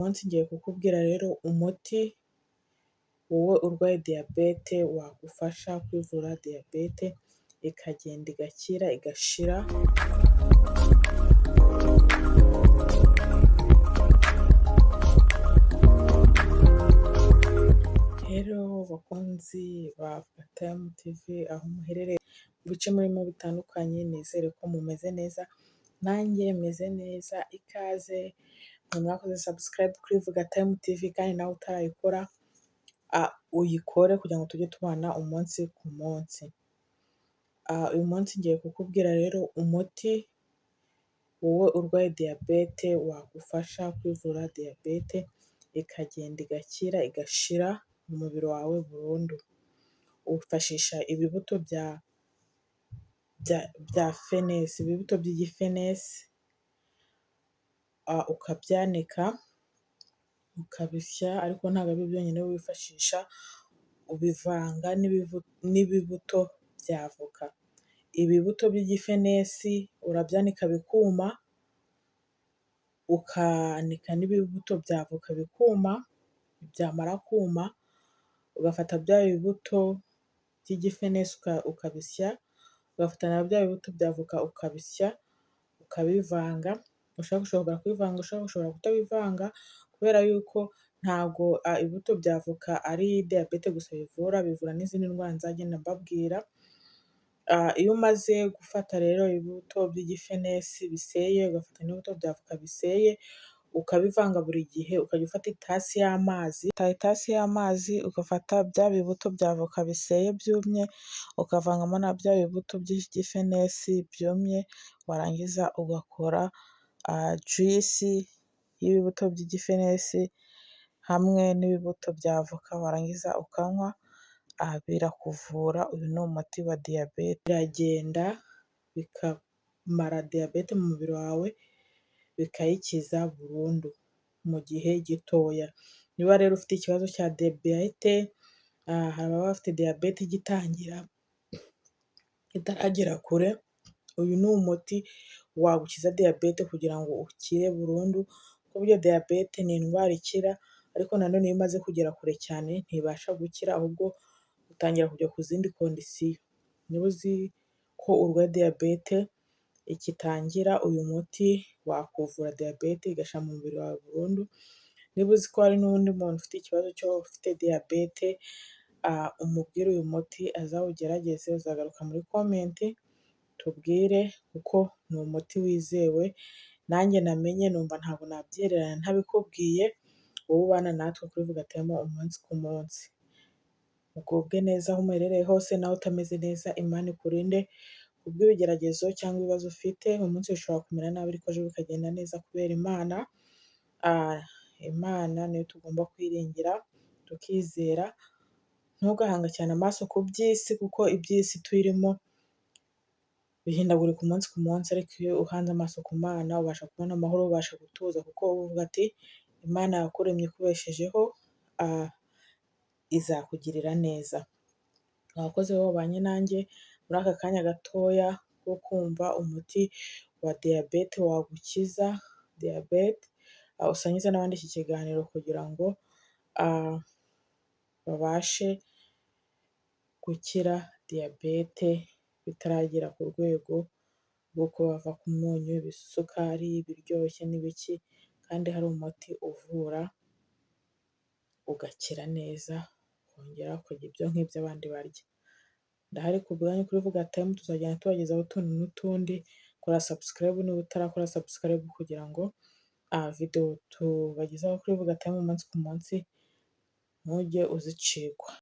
Munsi ngiye kukubwira rero umuti wowe urwaye diyabete wagufasha kwivura diyabete ikagenda igakira igashira. Rero bakunzi ba Time TV aho muherereye mu bice murimo bitandukanye, nizere ko mumeze neza, nanjye meze neza. Ikaze mwakoze subscribe kuri Vuga Time TV, kandi nawe utarayikora uyikore kugira ngo tujye tubana umunsi ku munsi. Uyu munsi ngiye kukubwira rero umuti wowe urwaye diyabete wagufasha kwivura diyabete ikagenda igakira igashira mu mubiri wawe burundu. Ufashisha ibibuto bya fenesi, ibibuto by'igifenesi, ukabyanika ukabisya, ariko ntabwo ari byonyine wifashisha, ubivanga n'ibibuto bya avoka. Ibibuto by'igifenesi urabyanika bikuma, ukanika n'ibibuto bya avoka bikuma. Byamara kuma ugafata bya bibuto by'igifenesi ukabisya, ugafata na bya bibuto bya avoka ukabisya, ukabivanga. Ushobora kubivanga, ushobora kutabivanga, kubera yuko ntabwo ibibuto bya avoka ari diyabete gusa bivura, bivura n'izindi ndwara nzagenda mbabwira. Iyo umaze gufata rero ibibuto by'igifenesi biseye, ugafata n'ibibuto bya avoka biseye, ukabivanga buri gihe, ukajya ufata itasi y'amazi, ugafata bya bibuto bya avoka biseye byumye, ukavangamo na bya bibuto by'igifenesi byumye, warangiza ugakora juisi y'ibibuto by'igifenesi hamwe n'ibibuto bya avoka, warangiza ukanywa, birakuvura. Uyu ni umuti wa diyabete, biragenda bikamara diyabete mu mubiri wawe, bikayikiza burundu mu gihe gitoya. Niba rero ufite ikibazo cya diyabete, hari ababa bafite diyabete igitangira itaragera kure, uyu ni umuti wagukiza diyabete kugira ngo ukire burundu. Kuko burya diyabete ni indwara ikira, ariko nanone iyo imaze kugera kure cyane ntibasha gukira, ahubwo utangira kujya ku zindi kondisiyo. Niba uzi ko urwaye diyabete igitangira, uyu muti wakuvura diyabete igashira mu mubiri wawe burundu. Niba uzi ko hari n'undi muntu ufite ikibazo cyo ufite diyabete, umubwire uyu muti azawugerageze. Uzagaruka muri komenti tubwire, kuko ni umuti wizewe, nanjye namenye numva ntabwo nabyererana ntabikubwiye. Wowe ubana natwe kuri Vuga Time umunsi ku munsi, ugubwe neza aho uherereye hose. nawe utameze neza, Imana ikurinde kubw'ibigeragezo cyangwa ibibazo ufite. umunsi bishobora kumera nabi, ariko ejo bikagenda neza kubera Imana. Imana niyo tugomba kwiringira tukizera, ntugahanga cyane amaso ku by'isi, kuko iby'isi tuyirimo bihindagurika umunsi ku munsi. Ariko iyo uhanze amaso ku Mana ubasha kubona amahoro, ubasha gutuza, kuko uvuga ati Imana yakuremye ikubeshejeho, izakugirira neza. Abakozi babanye nanjye muri aka kanya gatoya ko kumva umuti wa diyabete wagukiza diyabete, usangize n'abandi iki kiganiro kugira ngo babashe gukira diyabete bitaragera ku rwego rw'uko bava ku munyu, isukari, ibiryoshye n'ibiki, kandi hari umuti uvura ugakira neza, ukongera ukarya ibyo nk'ibyo abandi barya. Ndahari ku bwanyu kuri Vuga Time, tuzagenda tubagezaho utuntu n'utundi. Kora subscribe niba utarakora subscribe, kugira ngo video tubagezaho kuri Vuga Time umunsi ku munsi ntujye uzicikwa.